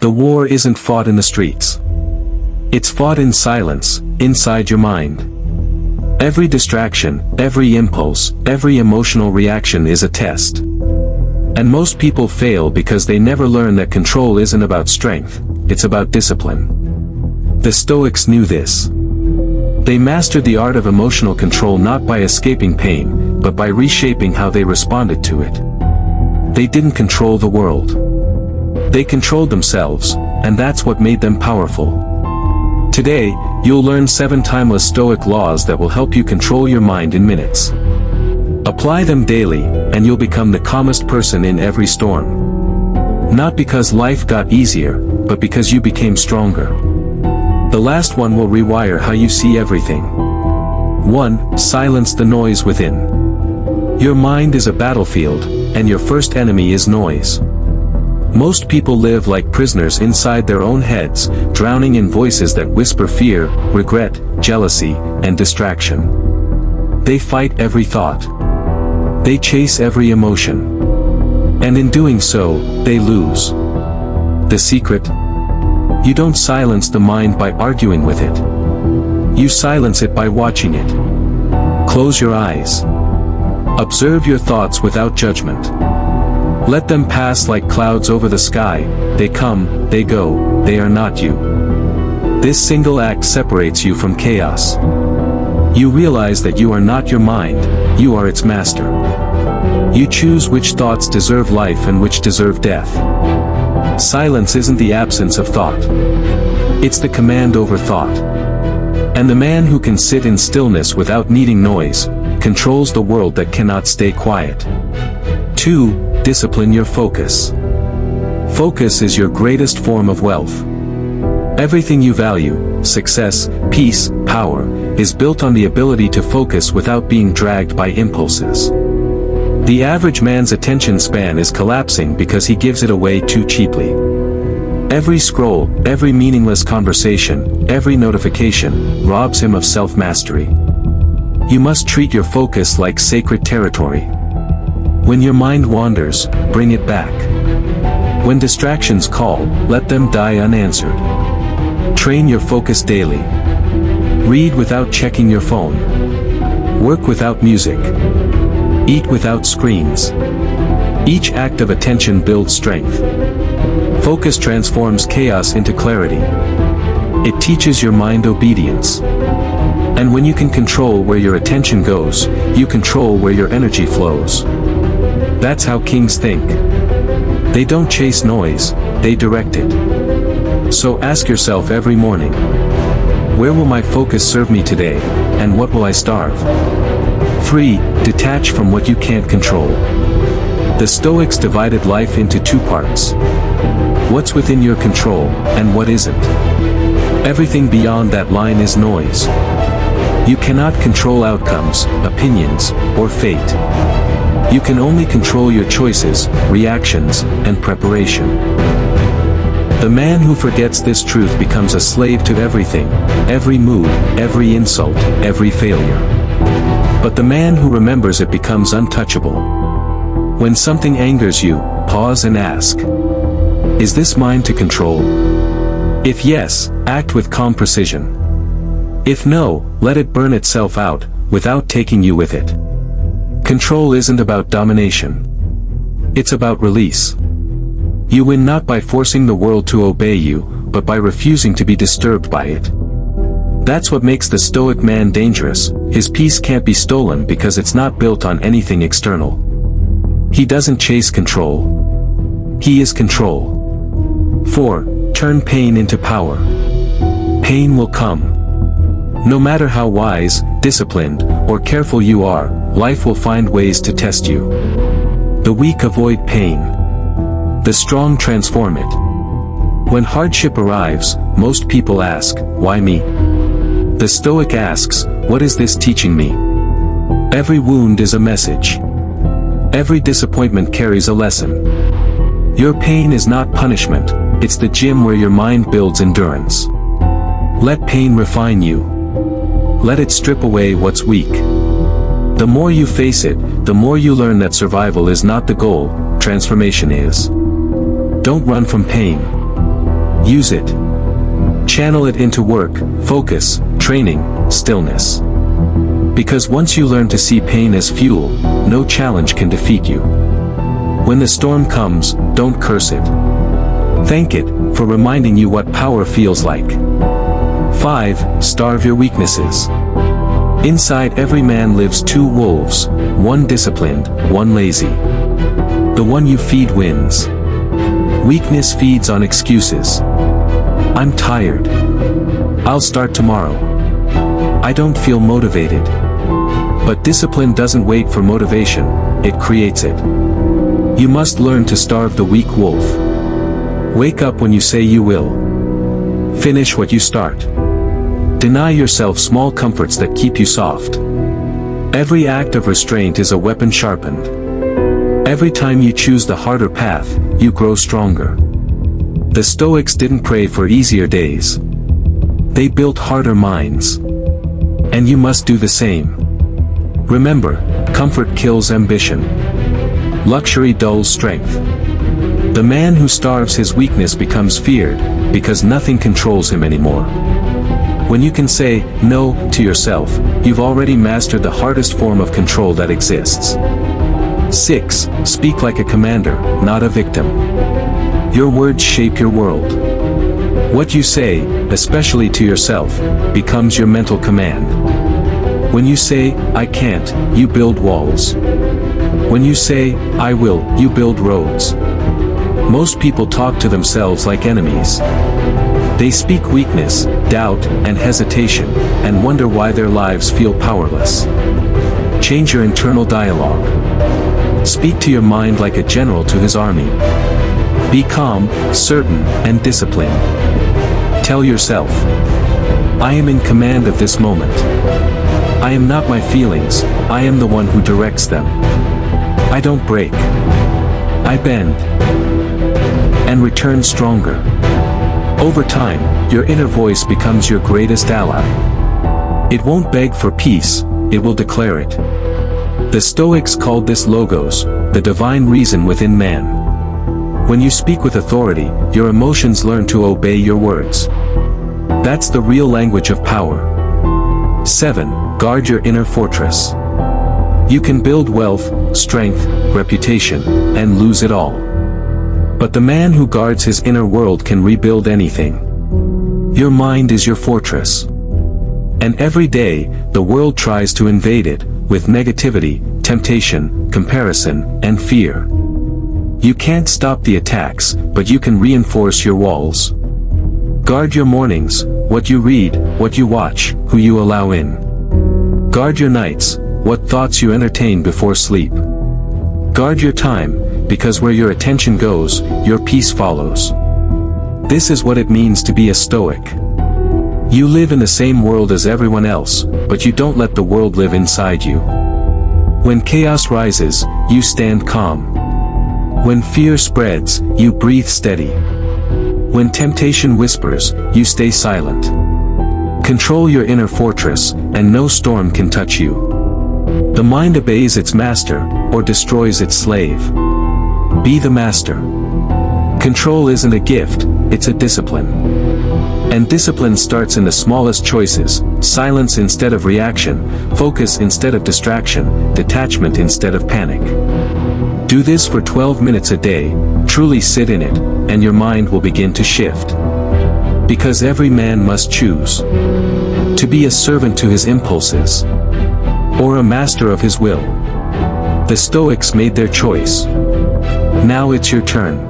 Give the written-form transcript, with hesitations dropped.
The war isn't fought in the streets. It's fought in silence, inside your mind. Every distraction, every impulse, every emotional reaction is a test. And most people fail because they never learn that control isn't about strength, it's about discipline. The Stoics knew this. They mastered the art of emotional control not by escaping pain, but by reshaping how they responded to it. They didn't control the world. They controlled themselves, and that's what made them powerful. Today, you'll learn 7 timeless Stoic laws that will help you control your mind in minutes. Apply them daily, and you'll become the calmest person in every storm. Not because life got easier, but because you became stronger. The last one will rewire how you see everything. 1. Silence the noise within. Your mind is a battlefield, and your first enemy is noise. Most people live like prisoners inside their own heads, drowning in voices that whisper fear, regret, jealousy, and distraction. They fight every thought. They chase every emotion. And in doing so, they lose. The secret? You don't silence the mind by arguing with it. You silence it by watching it. Close your eyes. Observe your thoughts without judgment. Let them pass like clouds over the sky. They come, they go, they are not you. This single act separates you from chaos. You realize that you are not your mind, you are its master. You choose which thoughts deserve life and which deserve death. Silence isn't the absence of thought. It's the command over thought. And the man who can sit in stillness without needing noise, controls the world that cannot stay quiet. 2. Discipline your focus. Focus is your greatest form of wealth. Everything you value, success, peace, power, is built on the ability to focus without being dragged by impulses. The average man's attention span is collapsing because he gives it away too cheaply. Every scroll, every meaningless conversation, every notification, robs him of self-mastery. You must treat your focus like sacred territory. When your mind wanders, bring it back. When distractions call, let them die unanswered. Train your focus daily. Read without checking your phone. Work without music. Eat without screens. Each act of attention builds strength. Focus transforms chaos into clarity. It teaches your mind obedience. And when you can control where your attention goes, you control where your energy flows. That's how kings think. They don't chase noise, they direct it. So ask yourself every morning, where will my focus serve me today, and what will I starve? 3. Detach from what you can't control. The Stoics divided life into 2 parts. What's within your control, and what isn't. Everything beyond that line is noise. You cannot control outcomes, opinions, or fate. You can only control your choices, reactions, and preparation. The man who forgets this truth becomes a slave to everything, every mood, every insult, every failure. But the man who remembers it becomes untouchable. When something angers you, pause and ask, is this mine to control? If yes, act with calm precision. If no, let it burn itself out, without taking you with it. Control isn't about domination. It's about release. You win not by forcing the world to obey you, but by refusing to be disturbed by it. That's what makes the Stoic man dangerous. His peace can't be stolen because it's not built on anything external. He doesn't chase control. He is control. 4. Turn pain into power. Pain will come. No matter how wise, disciplined, or careful you are, life will find ways to test you. The weak avoid pain. The strong transform it. When hardship arrives, most people ask, why me? The Stoic asks, what is this teaching me? Every wound is a message. Every disappointment carries a lesson. Your pain is not punishment, it's the gym where your mind builds endurance. Let pain refine you. Let it strip away what's weak. The more you face it, the more you learn that survival is not the goal, transformation is. Don't run from pain. Use it. Channel it into work, focus, training, stillness. Because once you learn to see pain as fuel, no challenge can defeat you. When the storm comes, don't curse it. Thank it for reminding you what power feels like. 5. Starve your weaknesses. Inside every man lives two wolves, one disciplined, one lazy. The one you feed wins. Weakness feeds on excuses. I'm tired. I'll start tomorrow. I don't feel motivated. But discipline doesn't wait for motivation, it creates it. You must learn to starve the weak wolf. Wake up when you say you will. Finish what you start. Deny yourself small comforts that keep you soft. Every act of restraint is a weapon sharpened. Every time you choose the harder path, you grow stronger. The Stoics didn't pray for easier days. They built harder minds. And you must do the same. Remember, comfort kills ambition. Luxury dulls strength. The man who starves his weakness becomes feared, because nothing controls him anymore. When you can say no to yourself, you've already mastered the hardest form of control that exists. 6. Speak like a commander, not a victim. Your words shape your world. What you say, especially to yourself, becomes your mental command. When you say, I can't, you build walls. When you say, I will, you build roads. Most people talk to themselves like enemies. They speak weakness, doubt, and hesitation, and wonder why their lives feel powerless. Change your internal dialogue. Speak to your mind like a general to his army. Be calm, certain, and disciplined. Tell yourself, I am in command of this moment. I am not my feelings, I am the one who directs them. I don't break. I bend. And return stronger. Over time, your inner voice becomes your greatest ally. It won't beg for peace, it will declare it. The Stoics called this logos, the divine reason within man. When you speak with authority, your emotions learn to obey your words. That's the real language of power. 7. Guard your inner fortress. You can build wealth, strength, reputation, and lose it all. But the man who guards his inner world can rebuild anything. Your mind is your fortress. And every day, the world tries to invade it, with negativity, temptation, comparison, and fear. You can't stop the attacks, but you can reinforce your walls. Guard your mornings, what you read, what you watch, who you allow in. Guard your nights, what thoughts you entertain before sleep. Guard your time, because where your attention goes, your peace follows. This is what it means to be a Stoic. You live in the same world as everyone else, but you don't let the world live inside you. When chaos rises, you stand calm. When fear spreads, you breathe steady. When temptation whispers, you stay silent. Control your inner fortress, and no storm can touch you. The mind obeys its master, or destroys its slave. Be the master. Control isn't a gift, it's a discipline. And discipline starts in the smallest choices: silence instead of reaction, focus instead of distraction, detachment instead of panic. Do this for 12 minutes a day, truly sit in it, and your mind will begin to shift. Because every man must choose to be a servant to his impulses, or a master of his will. The Stoics made their choice. Now it's your turn.